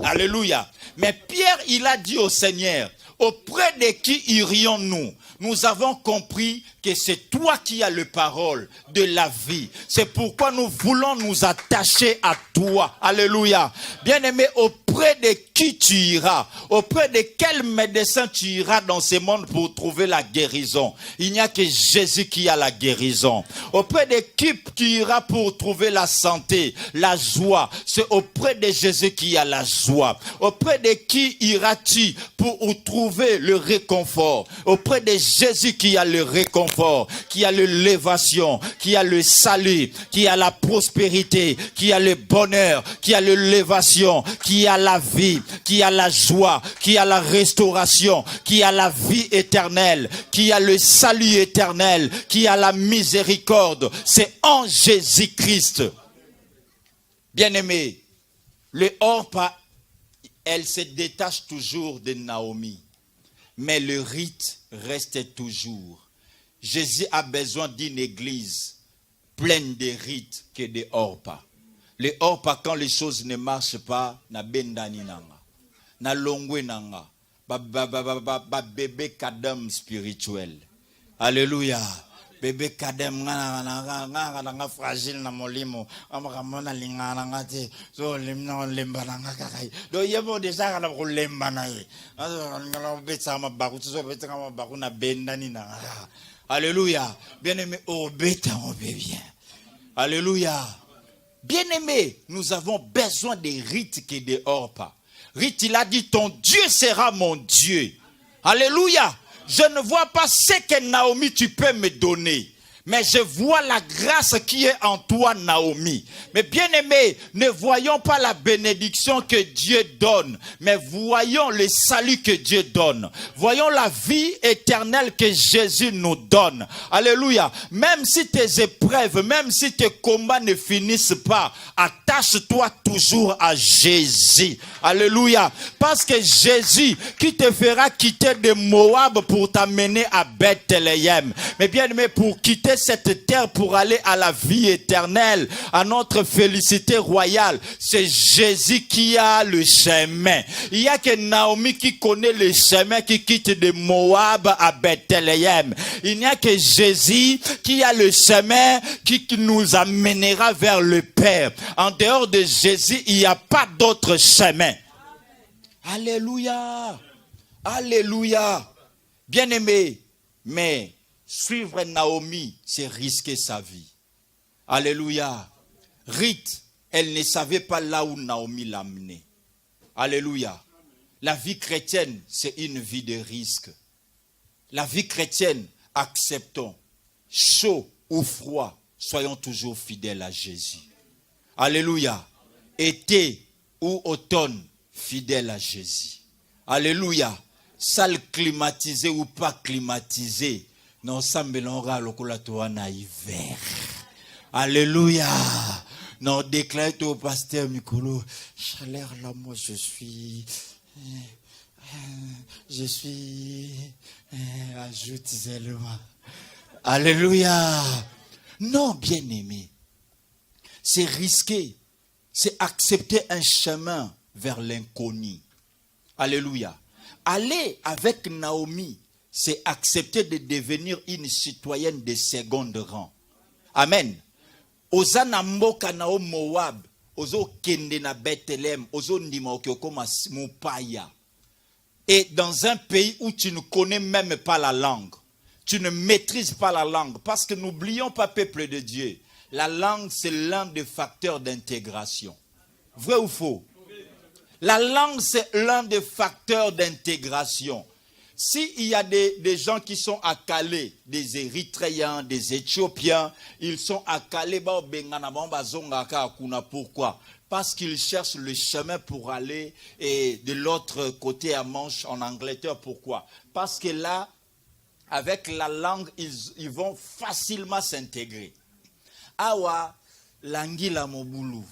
Alléluia. Mais Pierre, il a dit au Seigneur, auprès de qui irions-nous? Nous avons compris que c'est toi qui as la parole de la vie. C'est pourquoi nous voulons nous attacher à toi. Alléluia. Bien-aimé, auprès de qui tu iras? Auprès de quel médecin tu iras dans ce monde pour trouver la guérison? Il n'y a que Jésus qui a la guérison. Auprès de qui tu iras pour trouver la santé, la joie? C'est auprès de Jésus qui a la joie. Auprès de qui iras-tu pour trouver le réconfort? Auprès de Jésus qui a le réconfort, qui a l'élévation, qui a le salut, qui a la prospérité, qui a le bonheur, qui a l'élévation, qui a la vie, qui a la joie, qui a la restauration, qui a la vie éternelle, qui a le salut éternel, qui a la miséricorde. C'est en Jésus-Christ. Bien-aimé, le Orpa, elle se détache toujours de Naomi. Mais le rite reste toujours. Jésus a besoin d'une église pleine de rites que de Orpa. Le Orpa, quand les choses ne marchent pas, na bendani nanga, na longwe nanga, ba bébé kadam spirituel. Alléluia. Bébé kadem nga fragile na molimo amakamona lingana ngati so limna lemba nga kakai do yebo deja kana ko lemba na ye ngala betsa mabaku so betsa mabaku na bendani na. Alléluia. Bien-aimé, obéta bien. Alléluia. Bien-aimé, nous avons besoin des rites que de Orpa. Rite, il a dit, ton Dieu sera mon Dieu. Alléluia. Je ne vois pas ce que Naomi tu peux me donner. Mais je vois la grâce qui est en toi, Naomi. Mais bien aimé, ne voyons pas la bénédiction que Dieu donne, mais voyons le salut que Dieu donne. Voyons la vie éternelle que Jésus nous donne. Alléluia. Même si tes épreuves, même si tes combats ne finissent pas, attache-toi toujours à Jésus. Alléluia. Parce que Jésus qui te fera quitter de Moab pour t'amener à Bethléem. Mais bien aimé, pour quitter cette terre pour aller à la vie éternelle, à notre félicité royale, c'est Jésus qui a le chemin. Il n'y a que Naomi qui connaît le chemin qui quitte de Moab à Bethléem. Il n'y a que Jésus qui a le chemin qui nous amènera vers le Père. En dehors de Jésus, il n'y a pas d'autre chemin. Alléluia. Alléluia. Bien-aimé, mais suivre Naomi, c'est risquer sa vie. Alléluia. Ruth, elle ne savait pas là où Naomi l'a amené. Alléluia. La vie chrétienne, c'est une vie de risque. La vie chrétienne, acceptons. Chaud ou froid, soyons toujours fidèles à Jésus. Alléluia. Été ou automne, fidèles à Jésus. Alléluia. Salle climatisée ou pas climatisée, non, ça mélangera le na hiver. Alléluia. Non, déclare au pasteur Mikolo, chaleur là, moi je suis. Je suis... ajoute seulement. Alléluia. Non, bien-aimé. C'est risqué. C'est accepter un chemin vers l'inconnu. Alléluia. Aller avec Naomi, c'est accepter de devenir une citoyenne de second rang. Amen. Ozana mboka nao Moab, ozo kende na Bethléem, ozo ndima okokoma mopaya. Et dans un pays où tu ne connais même pas la langue, tu ne maîtrises pas la langue, parce que n'oublions pas, peuple de Dieu, la langue c'est l'un des facteurs d'intégration. Vrai ou faux? La langue c'est l'un des facteurs d'intégration. S'il y a des gens qui sont à Calais, des Érythréens, des Éthiopiens, ils sont à Calais, pourquoi? Parce qu'ils cherchent le chemin pour aller de l'autre côté à Manche, en Angleterre. Pourquoi? Parce que là, avec la langue, ils vont facilement s'intégrer. Awa, langila mobulu.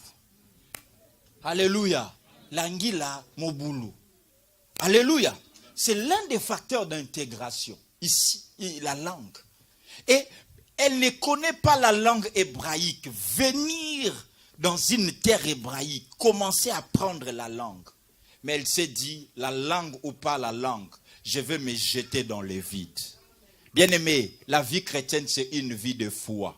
Alléluia. Langila mobulu. Alléluia. C'est l'un des facteurs d'intégration. Ici, la langue. Et elle ne connaît pas la langue hébraïque. Venir dans une terre hébraïque, commencer à apprendre la langue. Mais elle s'est dit, la langue ou pas la langue, je vais me jeter dans le vide. Bien-aimé, la vie chrétienne, c'est une vie de foi.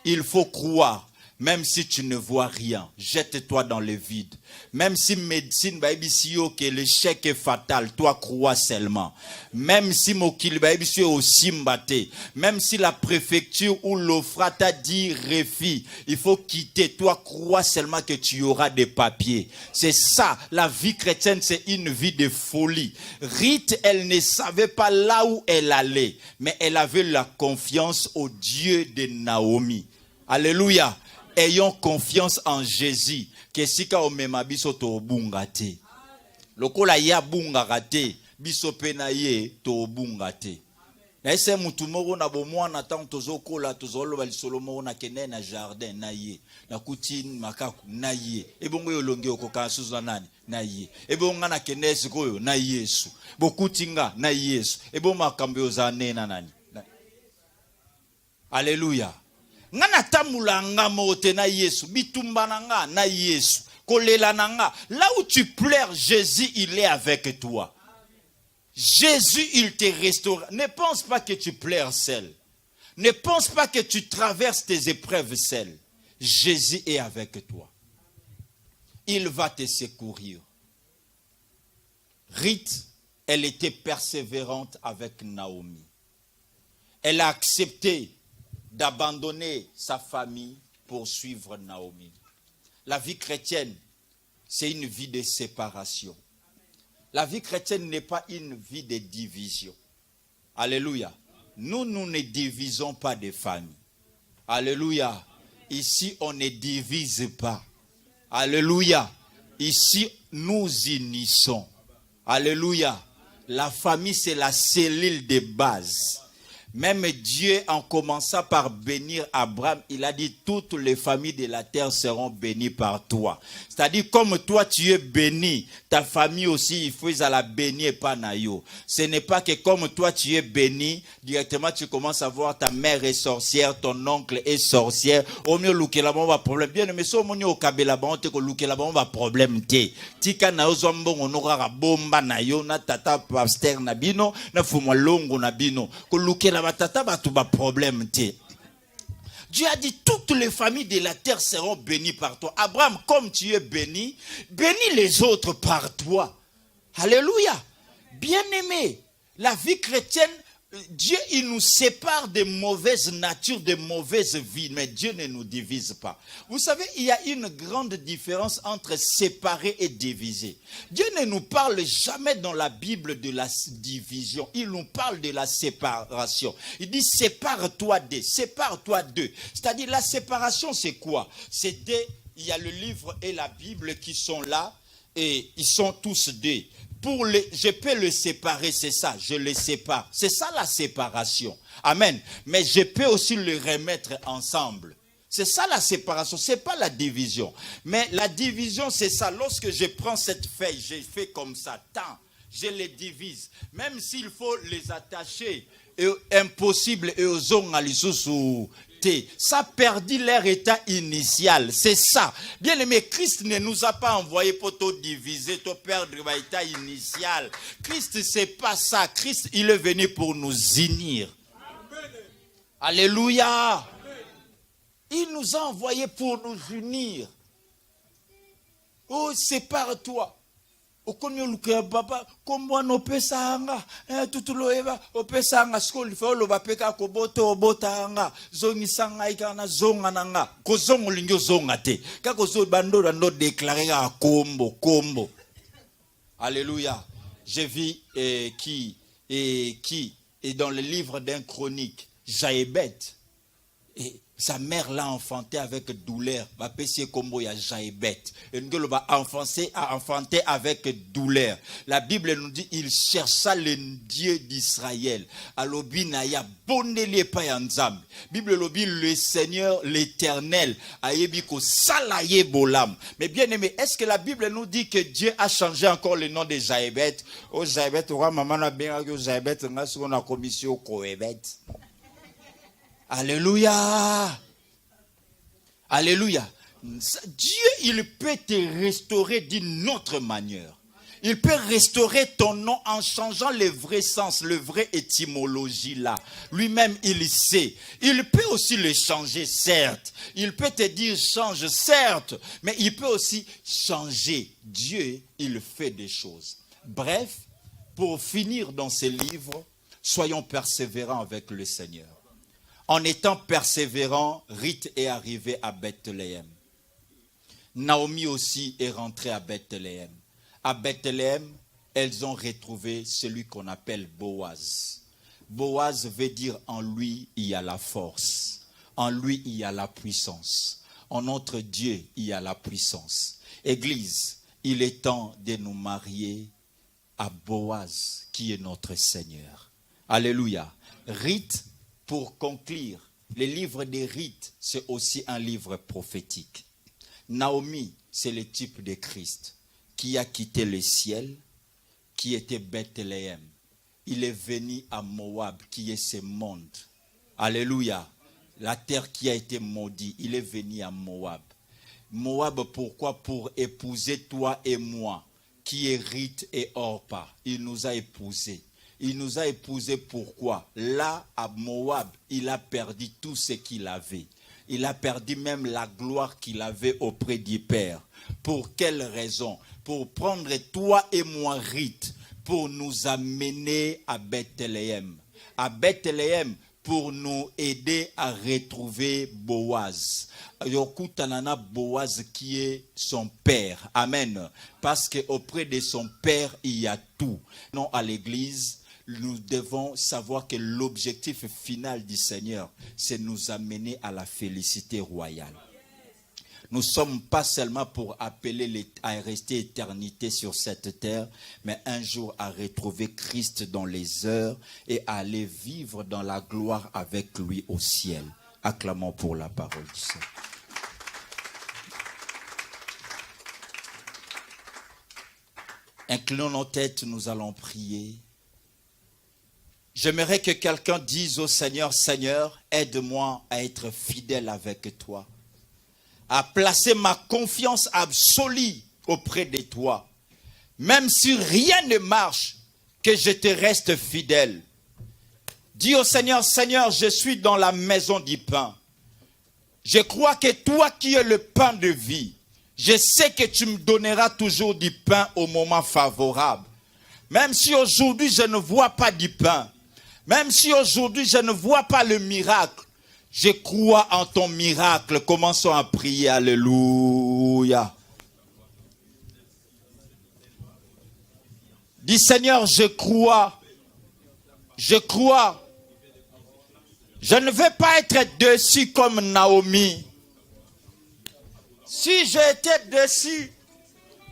Il faut croire. Même si tu ne vois rien, jette-toi dans le vide. Même si médecine, que l'échec est fatal, toi crois seulement. Même si mokili est aussi mbaté, même si la préfecture ou l'OFRA t'a dit refus, il faut quitter, toi crois seulement que tu auras des papiers. C'est ça, la vie chrétienne, c'est une vie de folie. Rite, elle ne savait pas là où elle allait, mais elle avait la confiance au Dieu de Naomi. Alléluia. Ayons confiance en Jésus. Que sika omema biso to bungate. Lokola ya bungate, biso pena ye to bungate. Na ese mutu moko na bomwana tant tozokola tozoloba lisolo moko na kene na jardin na ye. Na kutini makaku na ye. Ebongo yolonge okoka suza nani na ye. Ebonga na kene sikoyo na Yesu. Bokutinga na Yesu. Ebonga makambo yozane na nani. Alléluia. Ngana tamula nga mote na Yesu, bitumba nga na Yesu, kolela nga. Là où tu pleures, Jésus, il est avec toi. Jésus, il te restaure. Ne pense pas que tu pleures seul. Ne pense pas que tu traverses tes épreuves seul. Jésus est avec toi. Il va te secourir. Ruth, elle était persévérante avec Naomi. Elle a accepté d'abandonner sa famille pour suivre Naomi. La vie chrétienne, c'est une vie de séparation. La vie chrétienne n'est pas une vie de division. Alléluia. Nous ne divisons pas des familles. Alléluia. Ici, on ne divise pas. Alléluia. Ici, nous unissons. Alléluia. La famille, c'est la cellule de base. Même Dieu, en commençant par bénir Abraham, il a dit toutes les familles de la terre seront bénies par toi. C'est-à-dire, comme toi tu es béni, ta famille aussi, il faut la bénir par nayo. Ce n'est pas que comme toi tu es béni, directement tu commences à voir ta mère est sorcière, ton oncle est sorcière. Au mieux, louké là-bas, on va problème. Bien, mais si au moins au Kabé là-bas, on te louké là-bas, on va problème. Tika na ozombo, on aura bomba nayo, na tata pasteur nabino, na fumo longo nabino. Ko louké là-bas, tata ba problème. Dieu a dit, toutes les familles de la terre seront bénies par toi. Abraham, comme tu es béni, bénis les autres par toi. Alléluia. Bien-aimé, la vie chrétienne, Dieu, il nous sépare de mauvaises natures, de mauvaises vies, mais Dieu ne nous divise pas. Vous savez, il y a une grande différence entre séparer et diviser. Dieu ne nous parle jamais dans la Bible de la division. Il nous parle de la séparation. Il dit sépare-toi d'eux, sépare-toi d'eux. C'est-à-dire la séparation, c'est quoi? Il y a le livre et la Bible qui sont là et ils sont tous deux. Je peux le séparer, c'est ça, je le sépare. C'est ça la séparation. Amen. Mais je peux aussi le remettre ensemble. C'est ça la séparation, c'est pas la division. Mais la division, c'est ça. Lorsque je prends cette feuille, je fais comme ça, tant. je les divise. Même s'il faut les attacher, impossible, et aux ongalisous. Ça perdit leur état initial. C'est ça. Bien aimé, Christ ne nous a pas envoyé pour te diviser, te perdre l'état initial. Christ, c'est pas ça. Christ, il est venu pour nous unir. Amen. Alléluia. Amen. Il nous a envoyé pour nous unir. Oh, sépare-toi. Okonyo luka papa kombo no pesanga tutulo eva opesanga skol fa lo bapeka ko boto botanga zongisanga ikana zonga nanga ko zongo lingyo zonga te kako zo bando ndo déclarer à kombo. Alléluia. Je vis qui est dans le livre d'un chronique, Jaébet, et sa mère l'a enfanté avec douleur. Va pécier combo ya Jaébet. Et nous va enfanter avec douleur. La Bible nous dit il chercha le Dieu d'Israël. Alobina ya boneli pa yanzam. Bible lobi le Seigneur l'Éternel ayebi ko salaye bolam. Mais bien aimé, est-ce que la Bible nous dit que Dieu a changé encore le nom de Jaébet? Oh Jaébet, roi maman na bien que Jaébet nga sur na commission Koébet. Alléluia. Alléluia. Dieu, il peut te restaurer d'une autre manière. Il peut restaurer ton nom en changeant le vrai sens, le vrai étymologie là. Lui-même, il sait. Il peut aussi le changer, certes. Il peut te dire change, certes. Mais il peut aussi changer. Dieu, il fait des choses. Bref, pour finir dans ces livres, soyons persévérants avec le Seigneur. En étant persévérant, Ruth est arrivée à Bethléem. Naomi aussi est rentrée à Bethléem. À Bethléem, elles ont retrouvé celui qu'on appelle Boaz. Boaz veut dire en lui, il y a la force. En lui, il y a la puissance. En notre Dieu, il y a la puissance. Église, il est temps de nous marier à Boaz, qui est notre Seigneur. Alléluia. Ruth, pour conclure, le livre des Ruth, c'est aussi un livre prophétique. Naomi, c'est le type de Christ qui a quitté le ciel, qui était Bethléem. Il est venu à Moab, qui est ce monde. Alléluia. La terre qui a été maudite, il est venu à Moab. Moab, pourquoi? Pour épouser toi et moi, qui est Ruth et Orpa. Il nous a épousés. Il nous a épousés pourquoi? Là, à Moab, il a perdu tout ce qu'il avait. Il a perdu même la gloire qu'il avait auprès du Père. Pour quelle raison? Pour prendre toi et moi, Ruth, pour nous amener à Bethléem. À Bethléem, pour nous aider à retrouver Boaz. Yokutanana Boaz qui est son père. Amen. Parce qu'auprès de son père, il y a tout. Non, à l'église, nous devons savoir que l'objectif final du Seigneur, c'est nous amener à la félicité royale. Nous ne sommes pas seulement pour appeler à rester éternité sur cette terre, mais un jour à retrouver Christ dans les heures et à aller vivre dans la gloire avec lui au ciel. Acclamons pour la parole du Seigneur. Inclinons nos têtes, nous allons prier. J'aimerais que quelqu'un dise au Seigneur, Seigneur, aide-moi à être fidèle avec toi, à placer ma confiance absolue auprès de toi. Même si rien ne marche, que je te reste fidèle. Dis au Seigneur, Seigneur, je suis dans la maison du pain. Je crois que toi qui es le pain de vie, je sais que tu me donneras toujours du pain au moment favorable. Même si aujourd'hui je ne vois pas du pain, même si aujourd'hui je ne vois pas le miracle, je crois en ton miracle. Commençons à prier. Alléluia. Dis Seigneur, je crois. Je crois. Je ne veux pas être déçu comme Naomi. Si j'étais déçu,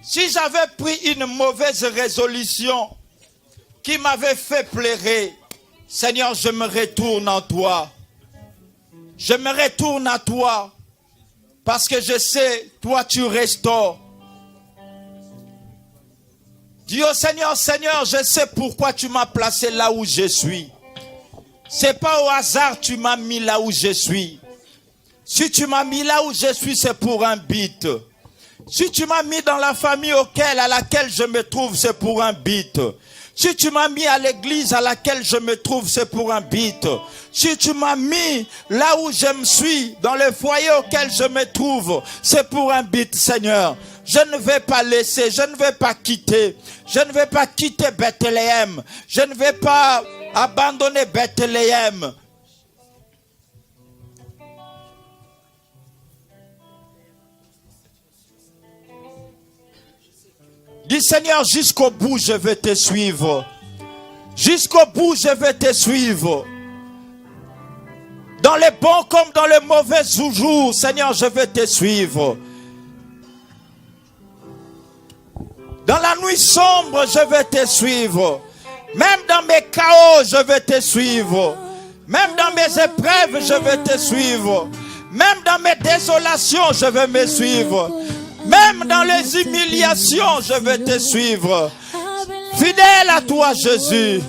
si j'avais pris une mauvaise résolution qui m'avait fait pleurer, Seigneur, je me retourne en toi. Je me retourne à toi parce que je sais, toi tu restaures. Dis au Seigneur, Seigneur, je sais pourquoi tu m'as placé là où je suis. C'est pas au hasard que tu m'as mis là où je suis. Si tu m'as mis là où je suis, c'est pour un but. Si tu m'as mis dans la famille à laquelle je me trouve, c'est pour un but. Si tu m'as mis à l'église à laquelle je me trouve, c'est pour un but. Si tu m'as mis là où je me suis, dans le foyer auquel je me trouve, c'est pour un but, Seigneur. Je ne vais pas laisser, je ne vais pas quitter. Je ne vais pas quitter Bethléem. Je ne vais pas abandonner Bethléem. Dis Seigneur, jusqu'au bout je vais te suivre. Jusqu'au bout je vais te suivre. Dans les bons comme dans les mauvais jours, Seigneur, je vais te suivre. Dans la nuit sombre, je vais te suivre. Même dans mes chaos, je vais te suivre. Même dans mes épreuves, je vais te suivre. Même dans mes désolations, je vais me suivre. Même dans les humiliations, je vais te suivre. Fidèle à toi, Jésus.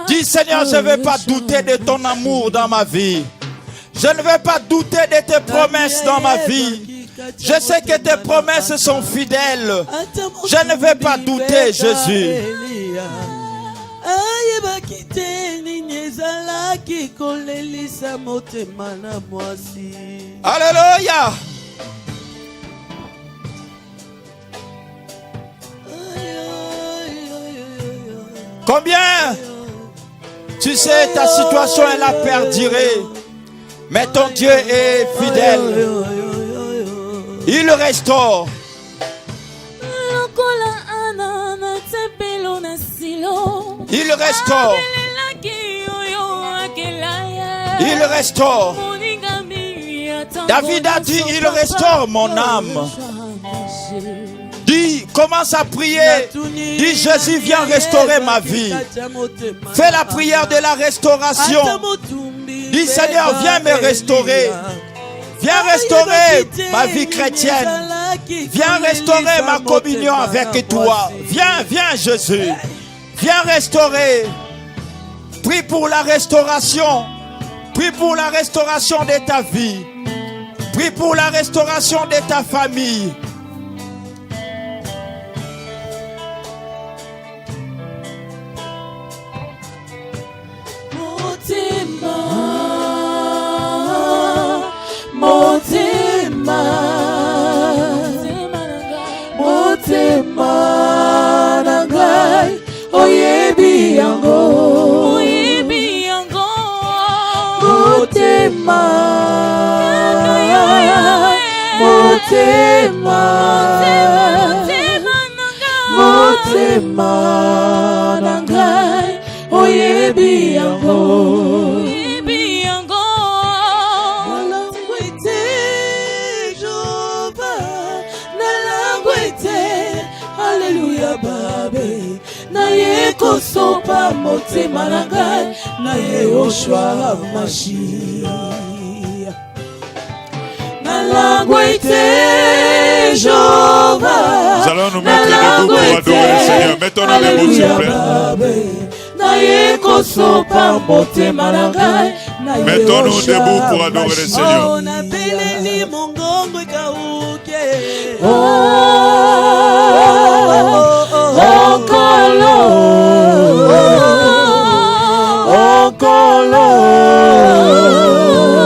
Dis Seigneur, je ne vais pas douter de ton amour dans ma vie. Je ne vais pas douter de tes promesses dans ma vie. Je sais que tes promesses sont fidèles. Je ne vais pas douter, Jésus. Alléluia. Combien tu sais ta situation est la perdurée, mais ton Dieu est fidèle. Il restaure. Il restaure. Il restaure. David a dit, il restaure mon âme. Dis, commence à prier. Dis, Jésus, viens restaurer ma vie. Fais la prière de la restauration. Dis, Seigneur, viens me restaurer. Viens restaurer ma vie chrétienne. Viens restaurer ma communion avec toi. Viens, viens, Jésus. Viens restaurer. Prie pour la restauration. Prie pour la restauration de ta vie. Prie pour la restauration de ta famille. Motema nangai oyebi yango motema nangai oyebi yango. Na ye kosopa motema na ngai na ye Yoshua Mashiach na langwete Jova. Nous allons nous mettre debout pour adorer le Seigneur. Mettons-nous debout s'il vous plaît. Na ye kosopa motema na ngai na ye Mettons-nous debout pour adorer le Seigneur. na beleli mongongo kauke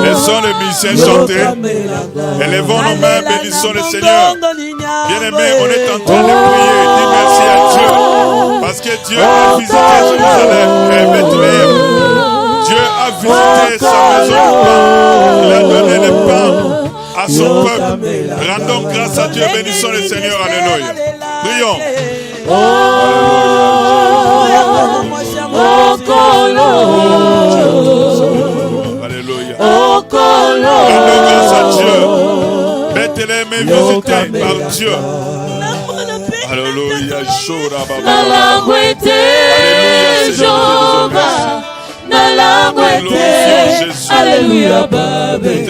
Laissons les musiciens chanter. Élevons nos mains, bénissons le Seigneur. Bien-aimés, on est en train de prier. Dis merci à Dieu. Parce que Dieu a visité Jérusalem et Bethléem. Dieu a visité sa maison de pain. Il a donné le pain à son peuple. Rendons grâce à Dieu, bénissons le Seigneur. Alléluia. Prions. Alléluia. Rendons grâce à Dieu. Bethléem est visité par Dieu. Alléluia. na langwete Jova na nalangwete Alléluia babe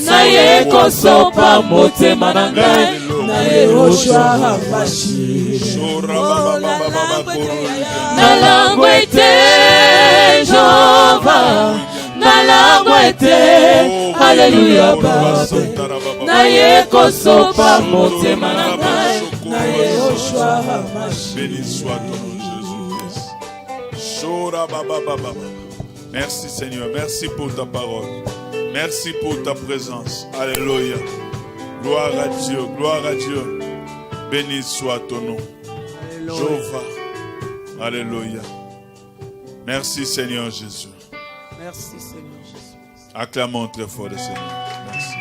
naye kosopa motema na ngai naye Yoshua Hamashiach nalangwete Jehova nalangwete Alléluia babe naye kosopa motema na ngai naye Yoshua Hamashiach. Béni soit ton nom Jésus-Christ. Merci Seigneur, merci pour ta parole. Merci pour ta présence. Alléluia. Gloire à Dieu, gloire à Dieu. Béni soit ton nom. Jéhovah. Alléluia. Merci Seigneur Jésus. Merci Seigneur Jésus. Acclamons très fort le Seigneur. Merci.